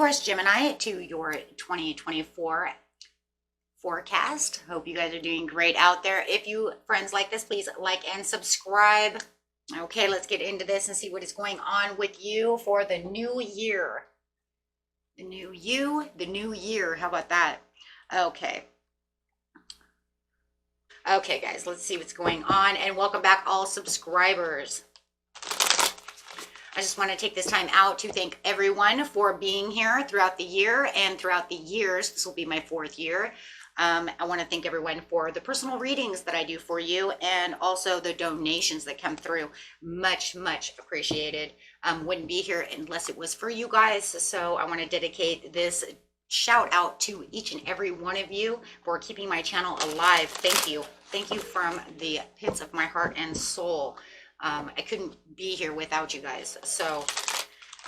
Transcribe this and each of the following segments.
Taurus, Gemini, to your 2024 forecast. Hope you guys are doing great out there. If you friends like this, please like and subscribe. Okay, let's get into this and see what is going on with you for the new year. The new you, the new year. How about that? Okay. Okay, guys, let's see what's going on. And welcome back, all subscribers. I just want to take this time out to thank everyone for being here throughout the year and throughout the years. This will be my 4th year. I want to thank everyone for the personal readings that I do for you and also the donations that come through. Much, much appreciated. Wouldn't be here unless it was for you guys. So I want to dedicate this shout out to each and every one of you for keeping my channel alive. Thank you. Thank you from the pits of my heart and soul. I couldn't be here without you guys. So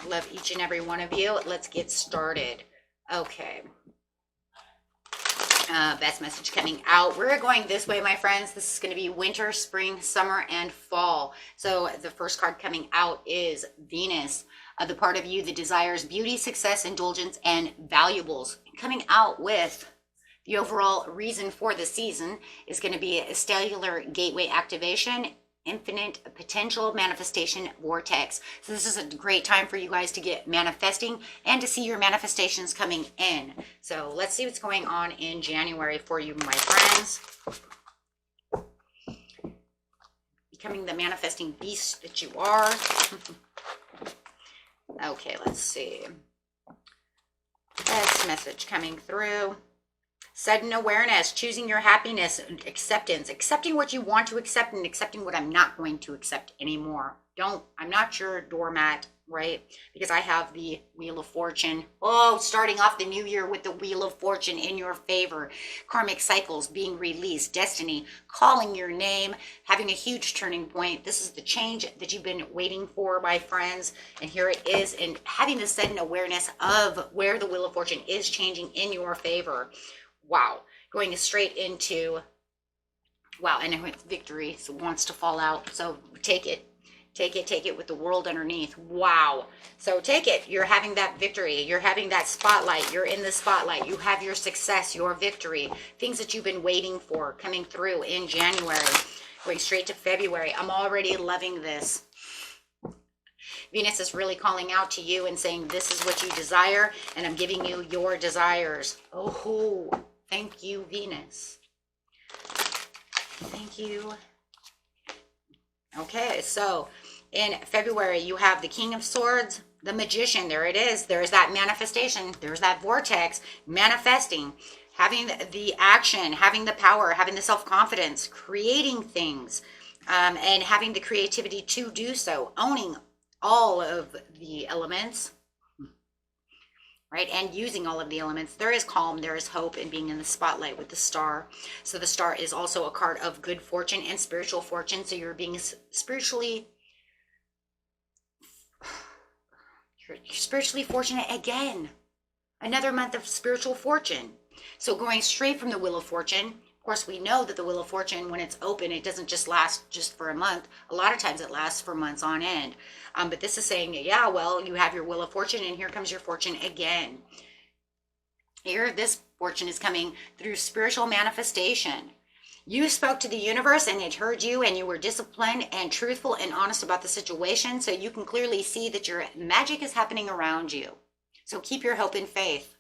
I love each and every one of you. Let's get started. Okay. Best message coming out. We're going this way, my friends. This is going to be winter, spring, summer, and fall. So the first card coming out is Venus. The part of you that desires beauty, success, indulgence, and valuables. Coming out with the overall reason for the season is going to be a stellar gateway activation, infinite potential manifestation vortex. So this is a great time for you guys to get manifesting and to see your manifestations coming in. So let's see what's going on in January for you, my friends. Becoming the manifesting beast that you are. Okay, let's see. Best message coming through. Sudden awareness, choosing your happiness, acceptance, accepting what you want to accept and accepting what I'm not going to accept anymore. I'm not your doormat, right? Because I have the Wheel of Fortune. Oh, starting off the new year with the Wheel of Fortune in your favor. Karmic cycles being released, destiny calling your name, having a huge turning point. This is the change that you've been waiting for, my friends. And here it is. And having the sudden awareness of where the Wheel of Fortune is changing in your favor. Wow, going straight into, wow, and victory wants to fall out. So take it with the world underneath. Wow. So take it. You're having that victory. You're having that spotlight. You're in the spotlight. You have your success, your victory, things that you've been waiting for coming through in January, going straight to February. I'm already loving this. Venus is really calling out to you and saying, this is what you desire, and I'm giving you your desires. Oh, thank you, Venus. Thank you. Okay, so in February, you have the King of Swords, the Magician. There it is. There's that manifestation. There's that vortex, manifesting, having the action, having the power, having the self-confidence, creating things, and having the creativity to do so, owning all of the elements, right? And using all of the elements. There is calm, there is hope, and being in the spotlight with the star. So the star is also a card of good fortune and spiritual fortune. So you're being spiritually fortunate again. Another month of spiritual fortune. So going straight from the Wheel of Fortune. Of course, we know that the Wheel of Fortune, when it's open, it doesn't just last just for a month. A lot of times it lasts for months on end. But this is saying, yeah, well, you have your Wheel of Fortune, and here comes your fortune again. Here, this fortune is coming through spiritual manifestation. You spoke to the universe, and it heard you, and you were disciplined and truthful and honest about the situation, so you can clearly see that your magic is happening around you. So keep your hope and faith,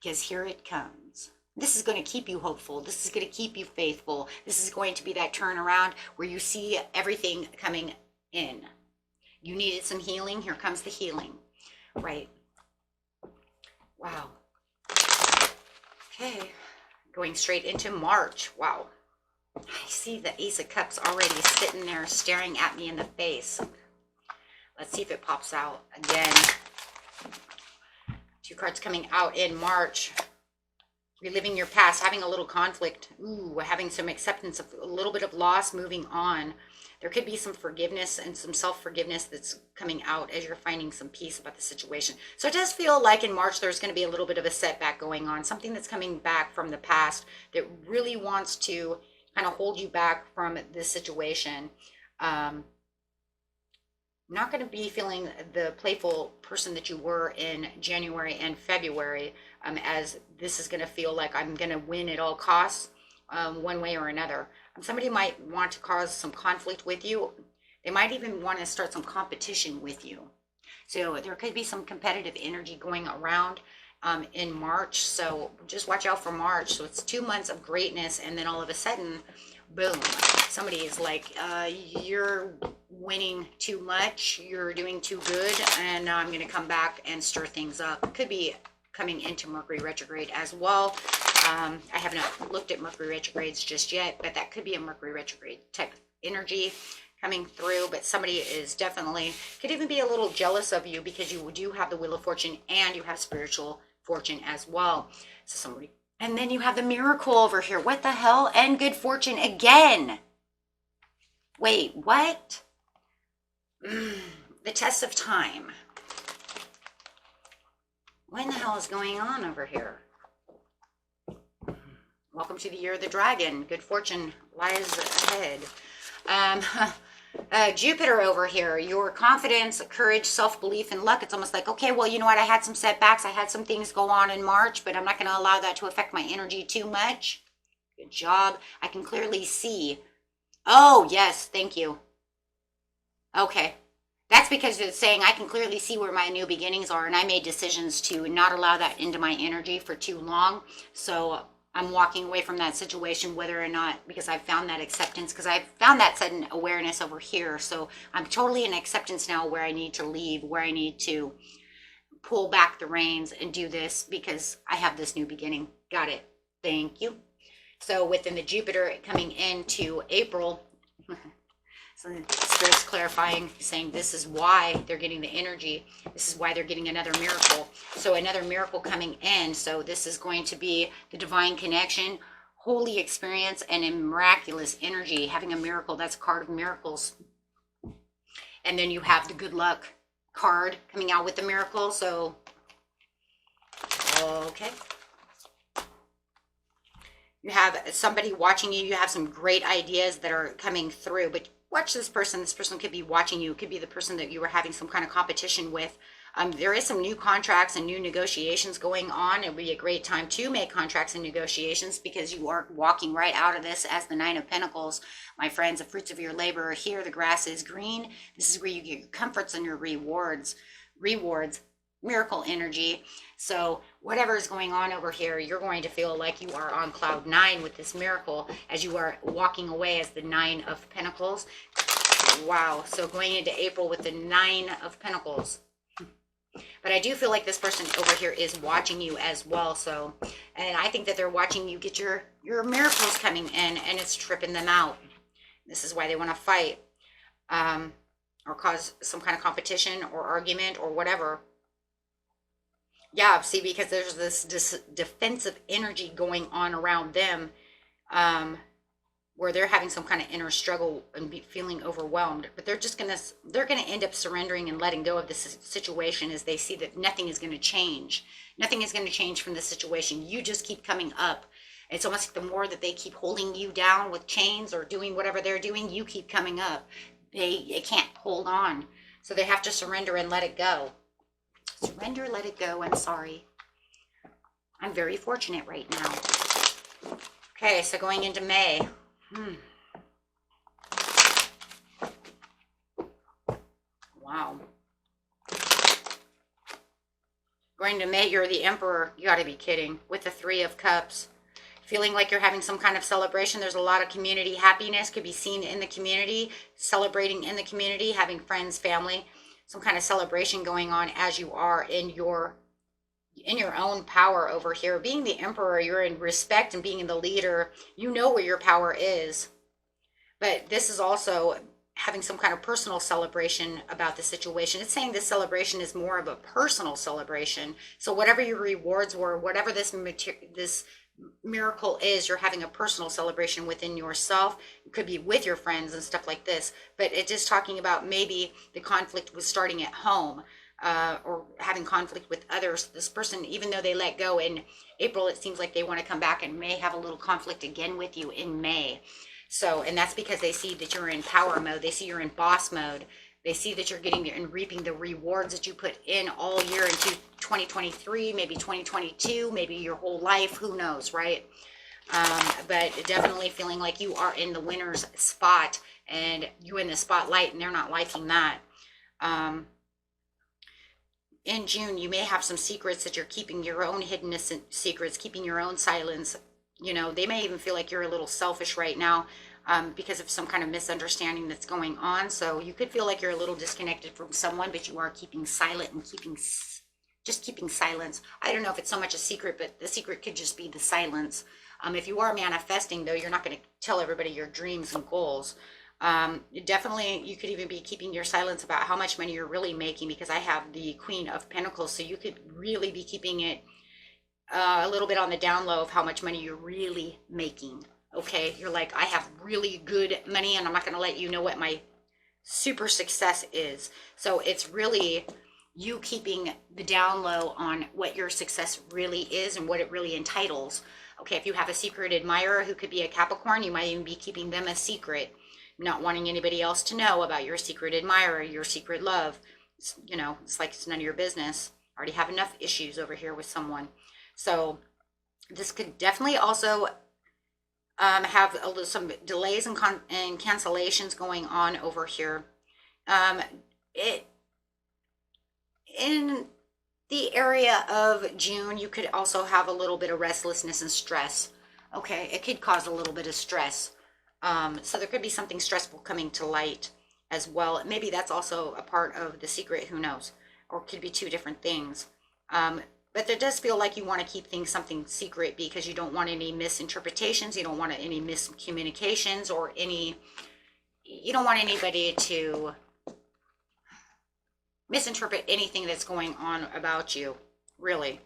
because here it comes. This is going to keep you hopeful. This is going to keep you faithful. This is going to be that turnaround where you see everything coming in. You needed some healing. Here comes the healing, right? Wow. Okay. Going straight into March. Wow. I see the Ace of Cups already sitting there staring at me in the face. Let's see if it pops out again. 2 cards coming out in March. Reliving your past, having a little conflict, having some acceptance of a little bit of loss, moving on. There could be some forgiveness and some self-forgiveness that's coming out as you're finding some peace about the situation. So it does feel like in March there's going to be a little bit of a setback going on, something that's coming back from the past that really wants to kind of hold you back from this situation. not going to be feeling the playful person that you were in January and February, as this is going to feel like I'm going to win at all costs, one way or another. Somebody might want to cause some conflict with you. They might even want to start some competition with you. So there could be some competitive energy going around in March. So just watch out for March. So it's 2 months of greatness, and then all of a sudden, boom, somebody is like, you're winning too much, you're doing too good, and now I'm going to come back and stir things up. Could be coming into Mercury retrograde as well. I have not looked at Mercury retrogrades just yet, but that could be a Mercury retrograde type of energy coming through. But somebody is definitely, could even be a little jealous of you because you do have the Wheel of Fortune and you have spiritual fortune as well. So somebody, and then you have the Miracle over here. What the hell? And good fortune again. Wait, what? The test of time. What the hell is going on over here? Welcome to the year of the dragon. Good fortune lies ahead. Jupiter over here, your confidence, courage, self-belief, and luck. It's almost like, okay, well, you know what? I had some setbacks. I had some things go on in March, but I'm not going to allow that to affect my energy too much. Good job. I can clearly see. Oh, yes. Thank you. Okay. That's because it's saying I can clearly see where my new beginnings are, and I made decisions to not allow that into my energy for too long. So I'm walking away from that situation, whether or not, because I've found that acceptance, because I've found that sudden awareness over here. So I'm totally in acceptance now where I need to leave, where I need to pull back the reins and do this because I have this new beginning. Got it. Thank you. So within the Jupiter coming into April, so Spirit's clarifying, saying this is why they're getting the energy. This is why they're getting another miracle. So another miracle coming in. So this is going to be the divine connection, holy experience, and a miraculous energy. Having a miracle, that's a card of miracles. And then you have the good luck card coming out with the miracle. So, okay. You have somebody watching you. You have some great ideas that are coming through, but watch this person. This person could be watching you. It could be the person that you were having some kind of competition with. There is some new contracts and new negotiations going on. It would be a great time to make contracts and negotiations because you are walking right out of this as the Nine of Pentacles. My friends, the fruits of your labor are here. The grass is green. This is where you get your comforts and your rewards, miracle energy. So whatever is going on over here, you're going to feel like you are on cloud 9 with this miracle as you are walking away as the Nine of Pentacles. Wow. So going into April with the Nine of Pentacles. But I do feel like this person over here is watching you as well. So, and I think that they're watching you get your miracles coming in, and it's tripping them out. This is why they want to fight, or cause some kind of competition or argument or whatever. Yeah, see, because there's this defensive energy going on around them, where they're having some kind of inner struggle and feeling overwhelmed. But they're gonna end up surrendering and letting go of this situation as they see that nothing is gonna change. Nothing is gonna change from the situation. You just keep coming up. It's almost like the more that they keep holding you down with chains or doing whatever they're doing, you keep coming up. They can't hold on. So they have to surrender and let it go. Surrender, let it go. I'm sorry. I'm very fortunate right now. Okay, so going into May. Wow. Going to May, you're the Emperor. You got to be kidding. With the Three of Cups. Feeling like you're having some kind of celebration. There's a lot of community happiness. Could be seen in the community. Celebrating in the community. Having friends, family. Some kind of celebration going on as you are in your own power over here. Being the Emperor, you're in respect and being the leader. You know where your power is. But this is also having some kind of personal celebration about the situation. It's saying this celebration is more of a personal celebration. So whatever your rewards were, whatever this miracle is, you're having a personal celebration within yourself. It could be with your friends and stuff like this, but it's just talking about maybe the conflict was starting at home, or having conflict with others. This person, even though they let go in April, it seems like they want to come back and may have a little conflict again with you in May. So, and that's because they see that you're in power mode. They see you're in boss mode. They see that you're getting and reaping the rewards that you put in all year into 2023, maybe 2022, maybe your whole life, who knows, right? But definitely feeling like you are in the winner's spot and you in the spotlight, and they're not liking that. In June, you may have some secrets that you're keeping, your own hidden secrets, keeping your own silence. You know, they may even feel like you're a little selfish right now, because of some kind of misunderstanding that's going on. So you could feel like you're a little disconnected from someone, but you are keeping silent and just keeping silence. I don't know if it's so much a secret, but the secret could just be the silence. If you are manifesting, though, you're not going to tell everybody your dreams and goals. Definitely, you could even be keeping your silence about how much money you're really making, because I have the Queen of Pentacles. So you could really be keeping it a little bit on the down low of how much money you're really making. Okay, you're like, I have really good money and I'm not going to let you know what my super success is. So it's really you keeping the down low on what your success really is and what it really entitles. Okay, if you have a secret admirer who could be a Capricorn, you might even be keeping them a secret, not wanting anybody else to know about your secret admirer, your secret love. You know, it's like it's none of your business. Already have enough issues over here with someone. So this could definitely also have some delays and cancellations going on over here. In the area of June, you could also have a little bit of restlessness and stress. Okay, it could cause a little bit of stress. So there could be something stressful coming to light as well. Maybe that's also a part of the secret, who knows? Or it could be two different things. But it does feel like you want to keep things something secret because you don't want any misinterpretations. You don't want any miscommunications or you don't want anybody to misinterpret anything that's going on about you, really.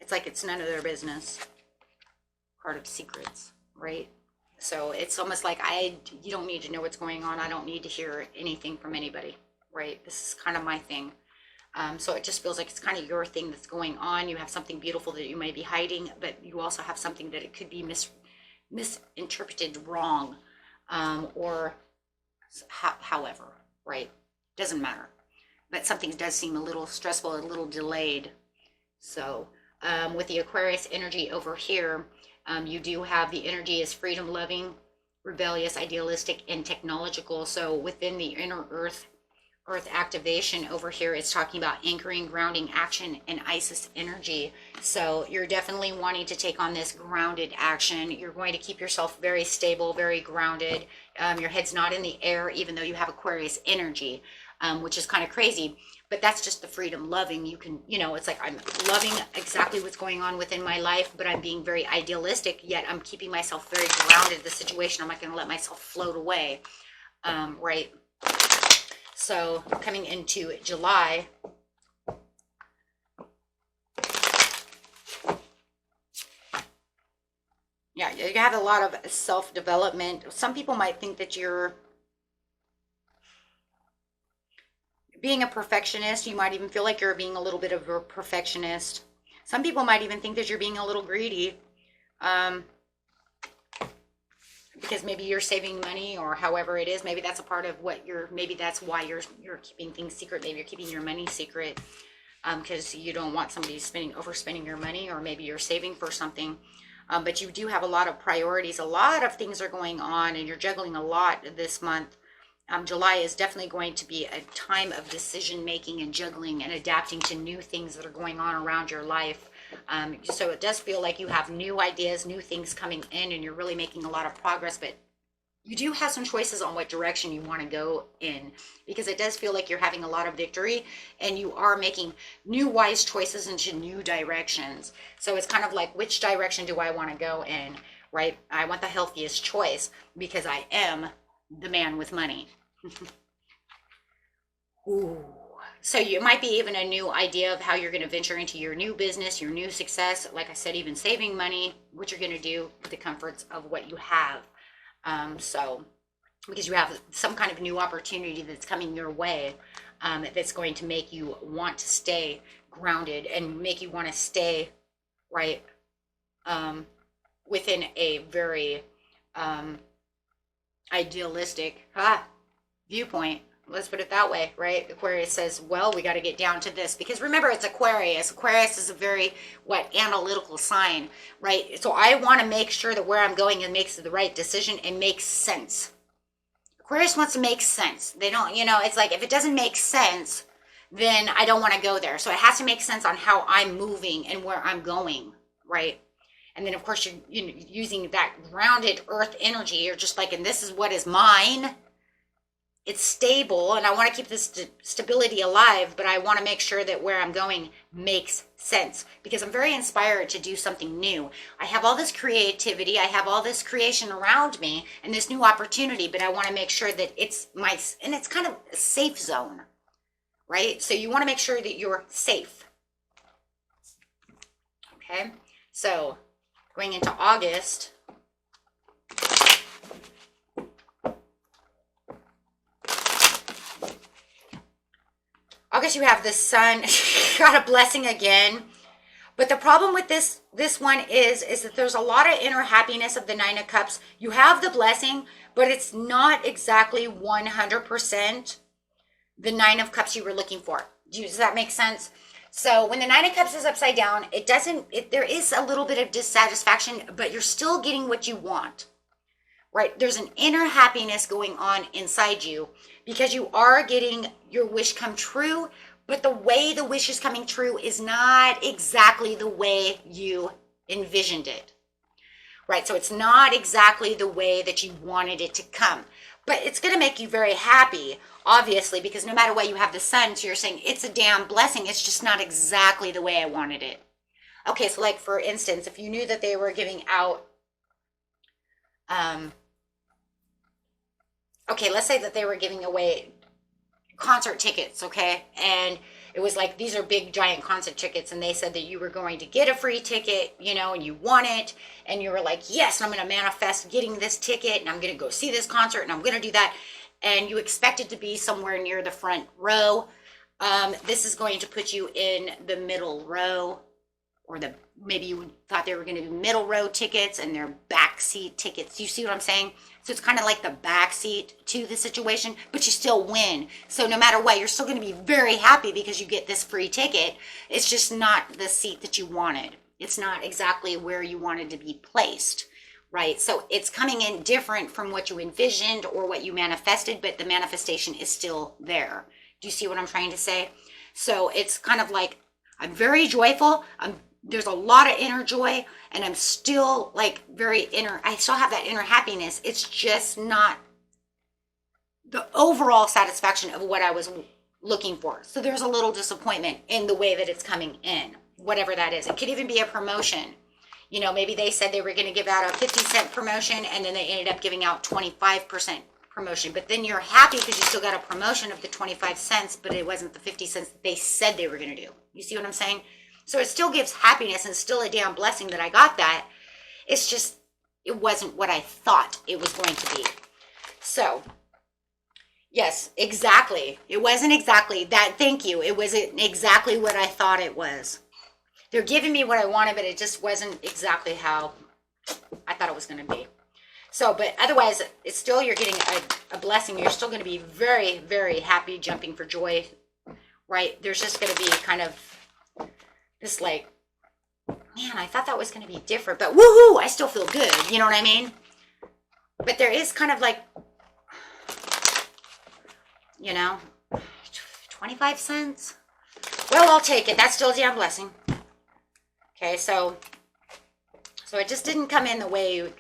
It's like it's none of their business. Part of secrets, right? So it's almost like you don't need to know what's going on. I don't need to hear anything from anybody, right? This is kind of my thing. So it just feels like it's kind of your thing that's going on. You have something beautiful that you may be hiding, but you also have something that it could be misinterpreted wrong, or however, right? Doesn't matter. But something does seem a little stressful, a little delayed. So with the Aquarius energy over here, you do have the energy as freedom loving, rebellious, idealistic, and technological. So within the inner earth activation over here, it's talking about anchoring, grounding, action, and Isis energy. So you're definitely wanting to take on this grounded action. You're going to keep yourself very stable, very grounded. Your head's not in the air, even though you have Aquarius energy, which is kind of crazy. But that's just the freedom loving. You can, it's like I'm loving exactly what's going on within my life, but I'm being very idealistic, yet I'm keeping myself very grounded in the situation. I'm not going to let myself float away, right? So coming into July, yeah, you have a lot of self-development. Some people might think that you're being a perfectionist. You might even feel like you're being a little bit of a perfectionist. Some people might even think that you're being a little greedy, because maybe you're saving money, or however it is. Maybe that's a part of what maybe that's why you're keeping things secret. Maybe you're keeping your money secret because you don't want somebody overspending your money, or maybe you're saving for something. But you do have a lot of priorities. A lot of things are going on, and you're juggling a lot this month. July is definitely going to be a time of decision making and juggling and adapting to new things that are going on around your life. So it does feel like you have new ideas, new things coming in, and you're really making a lot of progress. But you do have some choices on what direction you want to go in, because it does feel like you're having a lot of victory and you are making new wise choices into new directions. So it's kind of like, which direction do I want to go in, right? I want the healthiest choice because I am the man with money. Ooh. So you might be even a new idea of how you're going to venture into your new business, your new success. Like I said, even saving money, what you're going to do with the comforts of what you have. So because you have some kind of new opportunity that's coming your way, that's going to make you want to stay grounded and make you want to stay right within a very idealistic viewpoint. Let's put it that way, right? Aquarius says, well, we got to get down to this, because remember, it's Aquarius. Aquarius is a very analytical sign, right? So I want to make sure that where I'm going and makes the right decision and makes sense. Aquarius wants to make sense. They don't, it's like, if it doesn't make sense, then I don't want to go there. So it has to make sense on how I'm moving and where I'm going, right? And then of course you're using that grounded earth energy. You're just like, and this is what is mine. It's stable, and I want to keep this stability alive, but I want to make sure that where I'm going makes sense, because I'm very inspired to do something new. I have all this creativity, I have all this creation around me and this new opportunity, but I want to make sure that it's and it's kind of a safe zone, right? So you want to make sure that you're safe. Okay, so going into August, you have the sun. Got a blessing again. But the problem with this one is that there's a lot of inner happiness of the Nine of Cups. You have the blessing, but it's not exactly 100% the Nine of Cups you were looking for. Does that make sense? So when the Nine of Cups is upside down, there is a little bit of dissatisfaction, but you're still getting what you want, right? There's an inner happiness going on inside you, because you are getting your wish come true, but the way the wish is coming true is not exactly the way you envisioned it, right? So it's not exactly the way that you wanted it to come, but it's going to make you very happy, obviously, because no matter what, you have the sun, so you're saying it's a damn blessing. It's just not exactly the way I wanted it. Okay, so like for instance, if you knew that they were giving out, okay, let's say that they were giving away concert tickets, okay? And it was like, these are big, giant concert tickets, and they said that you were going to get a free ticket, and you won it, and you were like, yes, I'm going to manifest getting this ticket, and I'm going to go see this concert, and I'm going to do that. And you expected to be somewhere near the front row. This is going to put you in the middle row, or maybe you thought they were going to be middle row tickets and they're back seat tickets. You see what I'm saying? So it's kind of like the back seat to the situation, but you still win. So no matter what, you're still going to be very happy because you get this free ticket. It's just not the seat that you wanted. It's not exactly where you wanted to be placed, right? So it's coming in different from what you envisioned or what you manifested, but the manifestation is still there. Do you see what I'm trying to say? So it's kind of like, I'm very joyful. There's a lot of inner joy, and I'm still like I still have that inner happiness. It's just not the overall satisfaction of what I was looking for. So there's a little disappointment in the way that it's coming in, whatever that is. It could even be a promotion. Maybe they said they were going to give out a 50-cent promotion, and then they ended up giving out 25% promotion. But then you're happy because you still got a promotion of the 25 cents, but it wasn't the 50 cents that they said they were going to do. You see what I'm saying? So it still gives happiness, and still a damn blessing that I got that. It's just, it wasn't what I thought it was going to be. So, yes, exactly. It wasn't exactly that. Thank you. It wasn't exactly what I thought it was. They're giving me what I wanted, but it just wasn't exactly how I thought it was going to be. So, but otherwise, it's still, you're getting a blessing. You're still going to be very, very happy, jumping for joy, right? There's just going to be kind of this like, man, I thought that was going to be different, but woohoo, I still feel good. You know what I mean? But there is kind of like, 25 cents. Well, I'll take it. That's still a damn blessing. Okay, so it just didn't come in the way you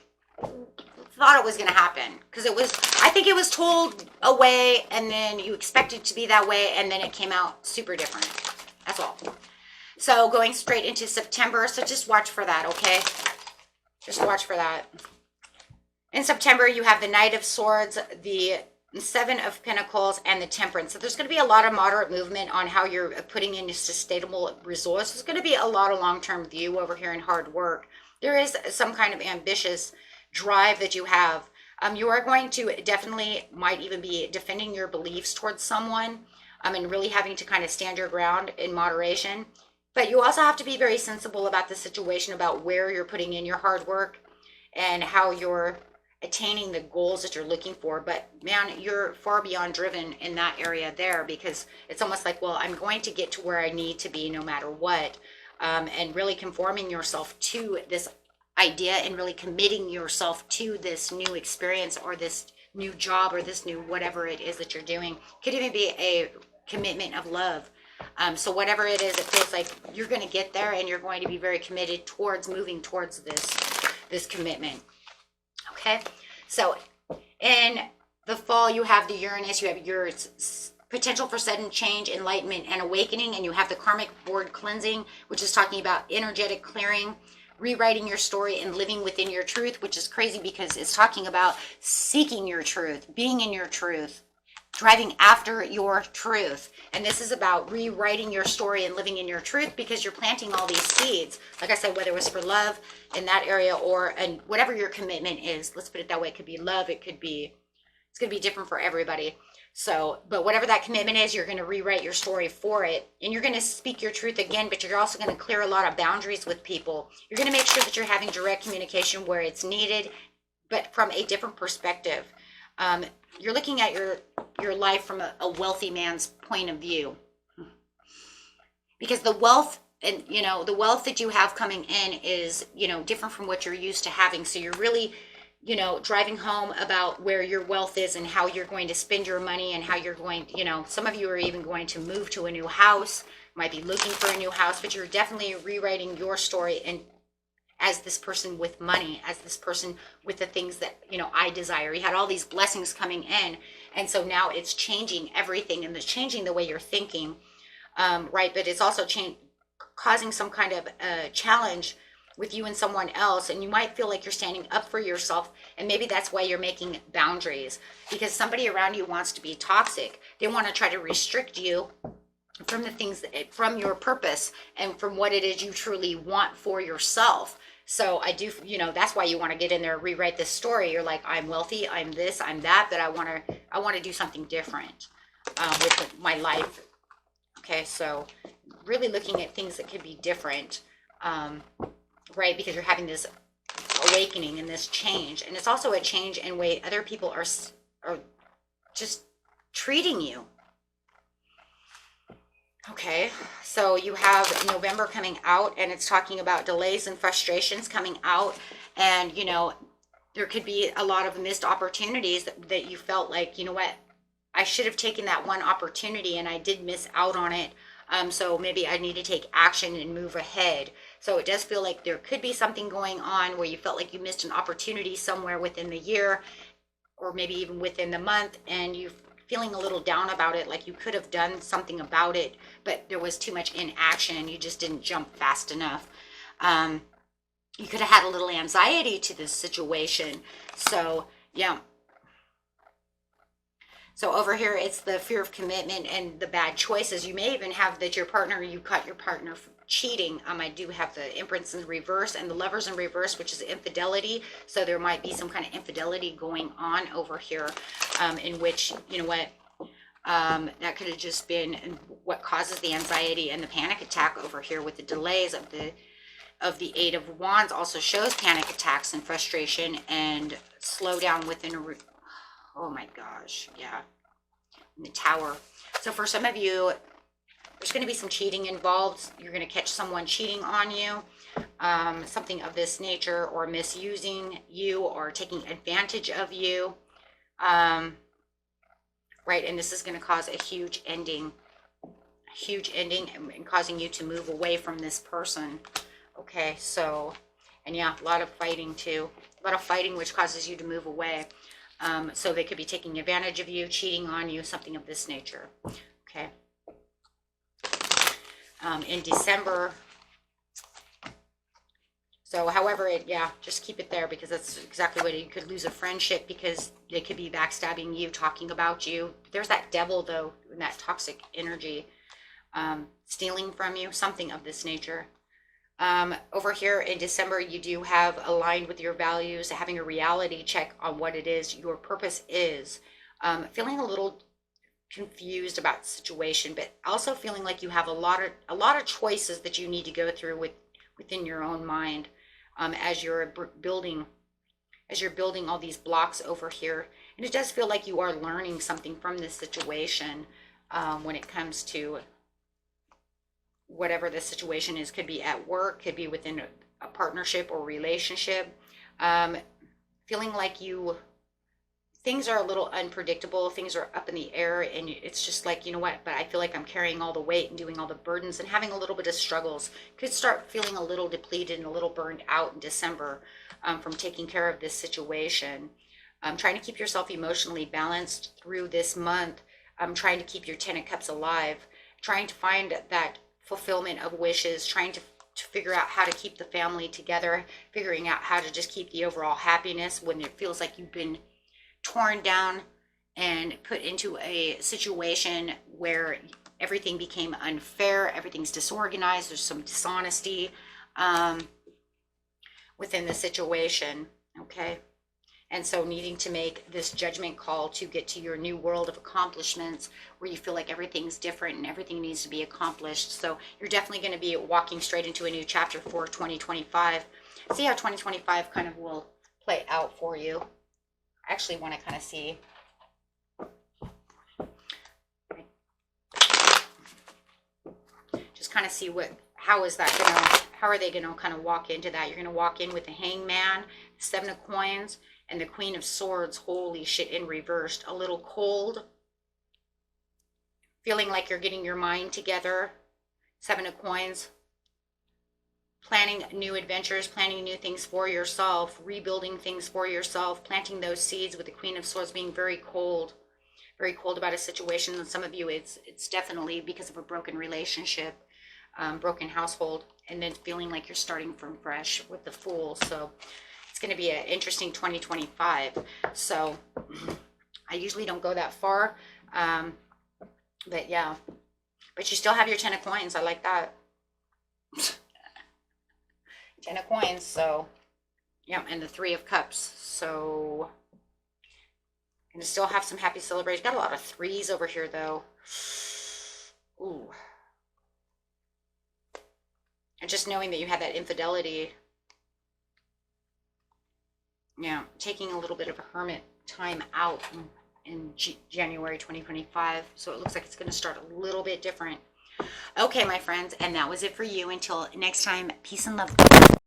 thought it was going to happen, because I think it was told a way, and then you expected it to be that way, and then it came out super different. That's all. So going straight into September, so just watch for that, okay? Just watch for that. In September, you have the Knight of Swords, the Seven of Pentacles, and the Temperance. So there's going to be a lot of moderate movement on how you're putting in sustainable resource. There's going to be a lot of long-term view over here and hard work. There is some kind of ambitious drive that you have. You are going to definitely might even be defending your beliefs towards someone, and really having to kind of stand your ground in moderation. But you also have to be very sensible about the situation, about where you're putting in your hard work and how you're attaining the goals that you're looking for. But man, you're far beyond driven in that area there, because it's almost like, well, I'm going to get to where I need to be no matter what. And really conforming yourself to this idea and really committing yourself to this new experience or this new job or this new whatever it is that you're doing. Could even be a commitment of love. So whatever it is, it feels like you're going to get there, and you're going to be very committed towards moving towards this commitment. Okay, so in the fall, you have the Uranus, you have your potential for sudden change, enlightenment, and awakening, and you have the karmic board cleansing, which is talking about energetic clearing, rewriting your story, and living within your truth, which is crazy because it's talking about seeking your truth, being in your truth, driving after your truth. And this is about rewriting your story and living in your truth, because you're planting all these seeds. Like I said, whether it was for love in that area, or and whatever your commitment is, let's put it that way. It could be love, it's going to be different for everybody. So, but whatever that commitment is, you're going to rewrite your story for it, and you're going to speak your truth again, but you're also going to clear a lot of boundaries with people. You're going to make sure that you're having direct communication where it's needed, but from a different perspective. You're looking at your life from a wealthy man's point of view, because the wealth and, the wealth that you have coming in is, different from what you're used to having. So you're really, driving home about where your wealth is and how you're going to spend your money, and how you're going, some of you are even going to move to a new house, might be looking for a new house, but you're definitely rewriting your story, and as this person with money, as this person with the things that, I desire. You had all these blessings coming in. And so now it's changing everything, and it's changing the way you're thinking, right? But it's also causing some kind of challenge with you and someone else. And you might feel like you're standing up for yourself. And maybe that's why you're making boundaries, because somebody around you wants to be toxic. They want to try to restrict you from the things, from your purpose, and from what it is you truly want for yourself. So I do, that's why you want to get in there, rewrite this story. You're like, I'm wealthy, I'm this, I'm that, but I want to do something different with my life. Okay, so really looking at things that could be different, right? Because you're having this awakening and this change, and it's also a change in way other people are just treating you. Okay, so you have November coming out, and it's talking about delays and frustrations coming out, and there could be a lot of missed opportunities that you felt like, what, I should have taken that one opportunity and I did miss out on it. So maybe I need to take action and move ahead. So it does feel like there could be something going on where you felt like you missed an opportunity somewhere within the year, or maybe even within the month, and you feeling a little down about it, like you could have done something about it, but there was too much inaction and you just didn't jump fast enough. You could have had a little anxiety to this situation. So, yeah. So over here, it's the fear of commitment and the bad choices. You may even have that you caught your partner cheating. I do have the Empress in reverse and the Lovers in reverse, which is infidelity. So there might be some kind of infidelity going on over here, in which, that could have just been what causes the anxiety and the panic attack over here with the delays of the Eight of Wands. Also shows panic attacks and frustration and slow down within oh my gosh, yeah, in the Tower. So for some of you, there's going to be some cheating involved. You're going to catch someone cheating on you, something of this nature, or misusing you or taking advantage of you, right? And this is going to cause a huge ending and causing you to move away from this person. Okay, so, and yeah, a lot of fighting too. A lot of fighting, which causes you to move away. So they could be taking advantage of you, cheating on you, something of this nature. Okay. In December. So however, just keep it there, because that's exactly what you could lose a friendship because they could be backstabbing you, talking about you. There's that devil though, in that toxic energy, stealing from you, something of this nature. Over here in December, you do have aligned with your values, having a reality check on what it is your purpose is, feeling a little confused about the situation, but also feeling like you have a lot of choices that you need to go through within your own mind, as you're as you're building all these blocks over here. And it does feel like you are learning something from this situation when it comes to whatever the situation is. Could be at work, could be within a partnership or relationship. Feeling like things are a little unpredictable, things are up in the air, and it's just like, you know what, but I feel like I'm carrying all the weight and doing all the burdens and having a little bit of struggles. Could start feeling a little depleted and a little burned out in December from taking care of this situation. Trying to keep yourself emotionally balanced through this month. Trying to keep your 10 of Cups alive, trying to find that fulfillment of wishes, trying to figure out how to keep the family together, figuring out how to just keep the overall happiness when it feels like you've been torn down and put into a situation where everything became unfair, everything's disorganized, there's some dishonesty within the situation, okay? And so needing to make this judgment call to get to your new world of accomplishments where you feel like everything's different and everything needs to be accomplished. So you're definitely going to be walking straight into a new chapter for 2025. See how 2025 kind of will play out for you. I actually want to kind of see. Just kind of see how is that going to, how are they going to kind of walk into that? You're going to walk in with the Hangman, 7 of Coins, and the Queen of Swords. Holy shit, in reversed. A little cold. Feeling like you're getting your mind together. 7 of Coins. Planning new adventures, planning new things for yourself, rebuilding things for yourself, planting those seeds with the Queen of Swords, being very cold about a situation. And some of you, it's definitely because of a broken relationship, broken household, and then feeling like you're starting from fresh with the Fool. So it's going to be an interesting 2025. So I usually don't go that far, but yeah, but you still have your 10 of Coins. I like that. 10 of Coins, so yeah, and the 3 of Cups. So and still have some happy celebrations. Got a lot of 3s over here though. Ooh. And just knowing that you had that infidelity. Yeah, taking a little bit of a hermit time out in January 2025. So it looks like it's going to start a little bit different. Okay, my friends, and that was it for you. Until next time, peace and love.